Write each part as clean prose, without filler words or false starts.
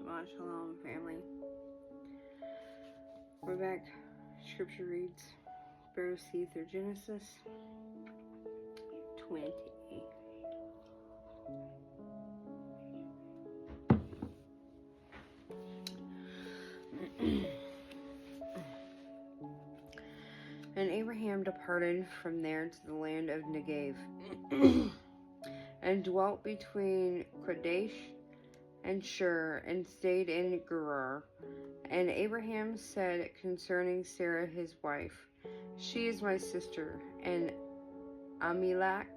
Shabbat Shalom, family. We're back. Scripture reads Bereshith or Genesis 20. And Abraham departed from there to the land of Negev, and dwelt between Kadesh and Shur, and stayed in Gerar. And Abraham said concerning Sarah his wife, She is my sister. And Abimelech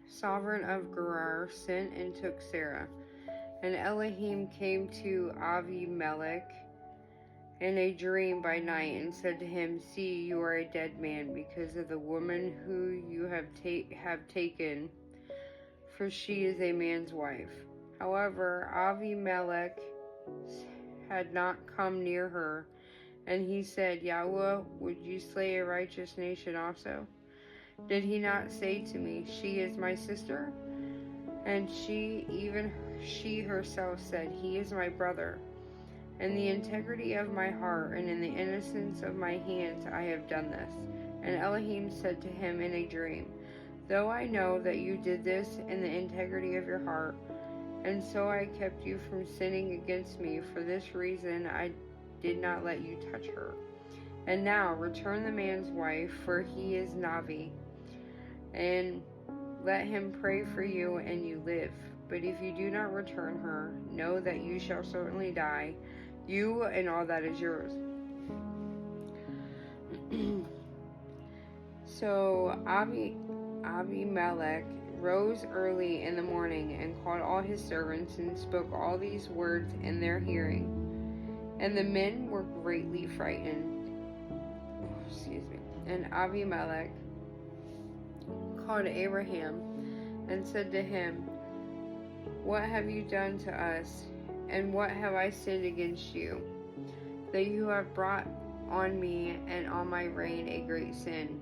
sovereign of Gerar, sent and took Sarah. And Elohim came to Abimelech in a dream by night, and said to him, See, you are a dead man, because of the woman who you have taken, for she is a man's wife. However, Abimelech had not come near her, and he said, Yahweh, would you slay a righteous nation also? Did he not say to me, She is my sister? And she herself said, He is my brother. In the integrity of my heart and in the innocence of my hands I have done this. And Elohim said to him in a dream, Though I know that you did this in the integrity of your heart, and so I kept you from sinning against me, for this reason I did not let you touch her. And now return the man's wife, for he is Navi, and let him pray for you, and you live. But if you do not return her, know that you shall certainly die, you and all that is yours. So Abimelech rose early in the morning and called all his servants and spoke all these words in their hearing. And the men were greatly frightened. And Abimelech called Abraham and said to him, What have you done to us? And what have I sinned against you, that you have brought on me and on my reign a great sin?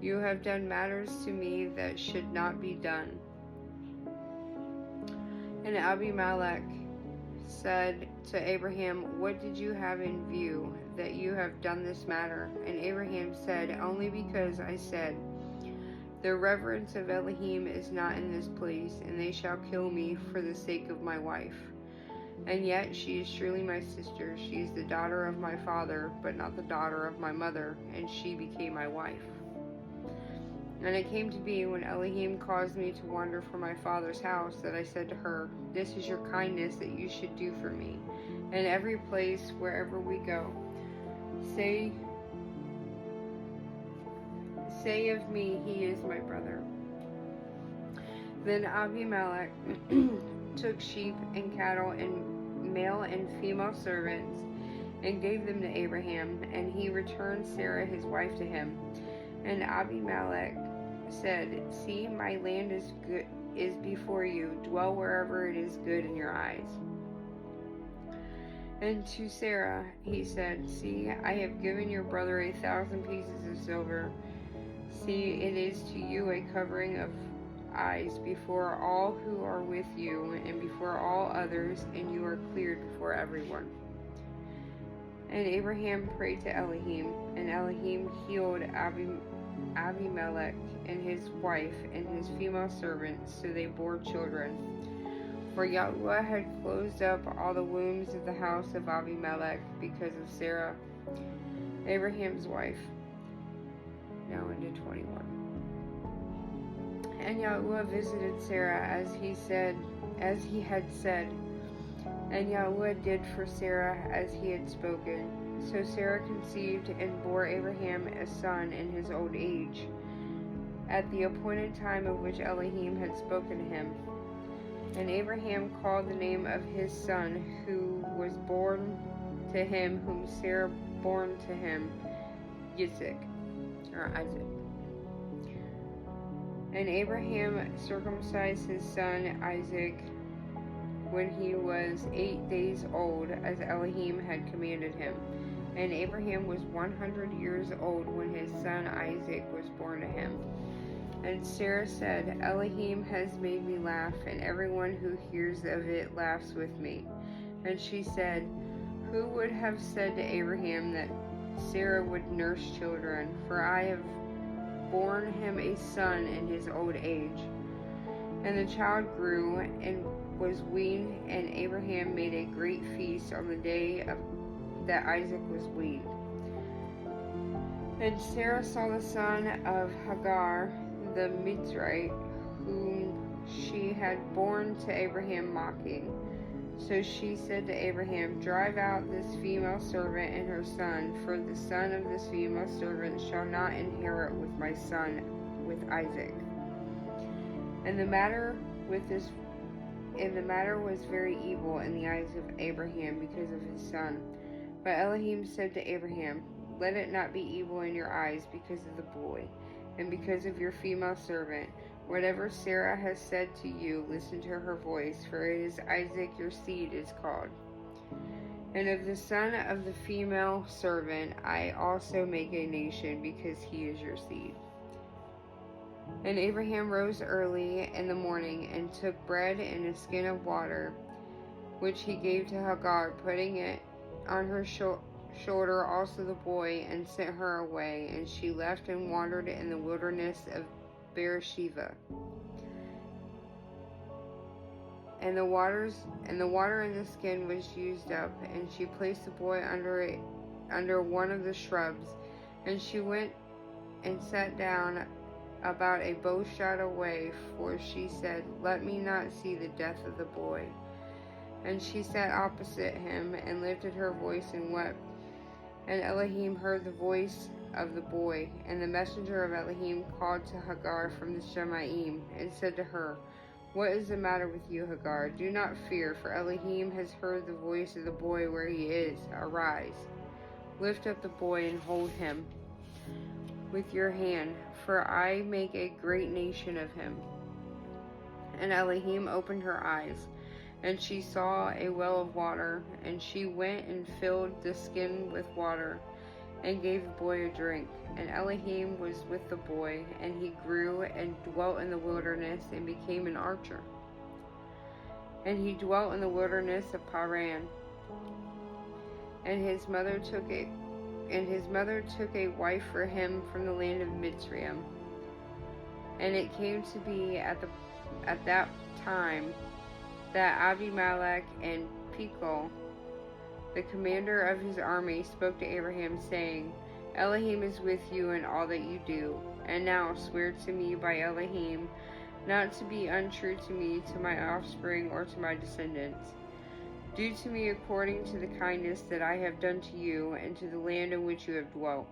You have done matters to me that should not be done. And Abimelech said to Abraham, What did you have in view, that you have done this matter? And Abraham said, Only because I said, The reverence of Elohim is not in this place, and they shall kill me for the sake of my wife. And yet she is surely my sister. She is the daughter of my father, but not the daughter of my mother, and she became my wife. And it came to be, when Elohim caused me to wander from my father's house, that I said to her, This is your kindness that you should do for me. In every place, wherever we go, say of me, he is my brother. Then Abimelech took sheep and cattle and male and female servants and gave them to Abraham, and he returned Sarah his wife to him. And Abimelech said, See, my land is before you. Dwell wherever it is good in your eyes. And to Sarah he said, See, I have given your brother 1,000 pieces of silver. See, it is to you a covering of eyes before all who are with you, and before all others, and you are cleared before everyone. And Abraham prayed to Elohim, and Elohim healed Abimelech and his wife and his female servants, so they bore children. For Yahweh had closed up all the wombs of the house of Abimelech because of Sarah, Abraham's wife. Now into 21. And Yahweh visited Sarah as he had said, and Yahweh did for Sarah as he had spoken. So Sarah conceived and bore Abraham a son in his old age, at the appointed time of which Elohim had spoken to him. And Abraham called the name of his son who was born to him, whom Sarah bore to him, Isaac. And Abraham circumcised his son Isaac when he was 8 days old, as Elohim had commanded him. And Abraham was 100 years old when his son Isaac was born to him. And Sarah said, Elohim has made me laugh, and everyone who hears of it laughs with me. And she said, who would have said to Abraham that Sarah would nurse children? For I have borne him a son in his old age. And the child grew and was weaned, and Abraham made a great feast on the day that Isaac was weaned. And Sarah saw the son of Hagar, the Mitzrite, whom she had borne to Abraham mocking. So she said to Abraham, drive out this female servant and her son, for the son of this female servant shall not inherit with my son, with Isaac. And the matter was very evil in the eyes of Abraham because of his son. But Elohim said to Abraham, let it not be evil in your eyes because of the boy, and because of your female servant. Whatever Sarah has said to you, listen to her voice, for it is Isaac your seed is called. And of the son of the female servant I also make a nation, because he is your seed. And Abraham rose early in the morning and took bread and a skin of water, which he gave to Hagar, putting it on her shoulder also the boy, and sent her away. And she left and wandered in the wilderness of Bereshith. And the water in the skin was used up, and she placed the boy under one of the shrubs. And she went and sat down about a bow shot away, for she said, let me not see the death of the boy. And she sat opposite him, and lifted her voice and wept. And Elohim heard the voice of the boy. And the messenger of Elohim called to Hagar from the Shemaim, and said to her, what is the matter with you, Hagar? Do not fear, for Elohim has heard the voice of the boy where he is. Arise, lift up the boy, and hold him with your hand, for I make a great nation of him. And Elohim opened her eyes, and she saw a well of water, and she went and filled the skin with water, and gave the boy a drink. And Elohim was with the boy, and he grew and dwelt in the wilderness, and became an archer. And he dwelt in the wilderness of Paran. And his mother took a wife for him from the land of Mitzrayim. And it came to be at that time that Abimelech and Phicol, the commander of his army, spoke to Abraham, saying, Elohim is with you in all that you do. And now swear to me by Elohim not to be untrue to me, to my offspring, or to my descendants. Do to me according to the kindness that I have done to you, and to the land in which you have dwelt.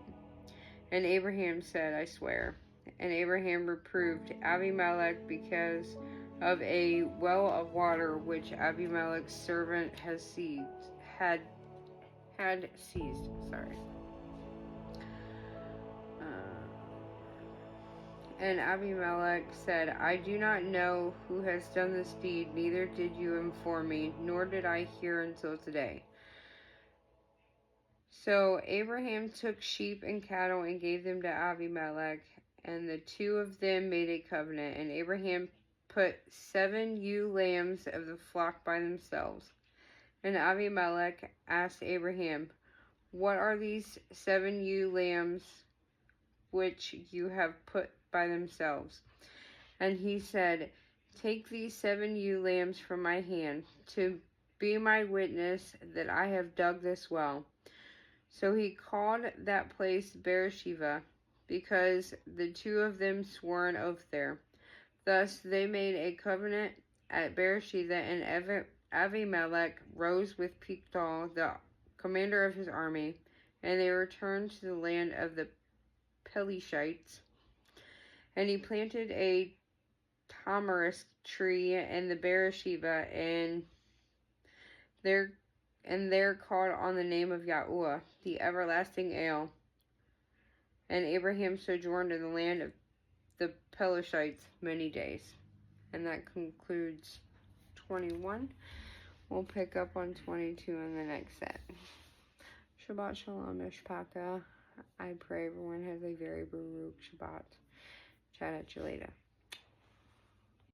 And Abraham said, I swear. And Abraham reproved Abimelech because of a well of water which Abimelech's servant had seized. And Abimelech said, I do not know who has done this deed, neither did you inform me, nor did I hear until today. So Abraham took sheep and cattle and gave them to Abimelech, and the two of them made a covenant. And Abraham put 7 ewe lambs of the flock by themselves. And Abimelech asked Abraham, what are these 7 ewe lambs which you have put by themselves? And he said, take these 7 ewe lambs from my hand, to be my witness that I have dug this well. So he called that place Bereshith, because the two of them swore an oath there. Thus they made a covenant at Bereshith, and Abimelech rose with Phicol, the commander of his army, and they returned to the land of the Pelishites. And he planted a tamarisk tree in the Bereshith, and there called on the name of Yahuwah, the everlasting Ale. And Abraham sojourned in the land of the Pelishites many days. And that concludes 21. We'll pick up on 22 in the next set. Shabbat Shalom, Mishpaka. I pray everyone has a very Baruch Shabbat. Chat at you later.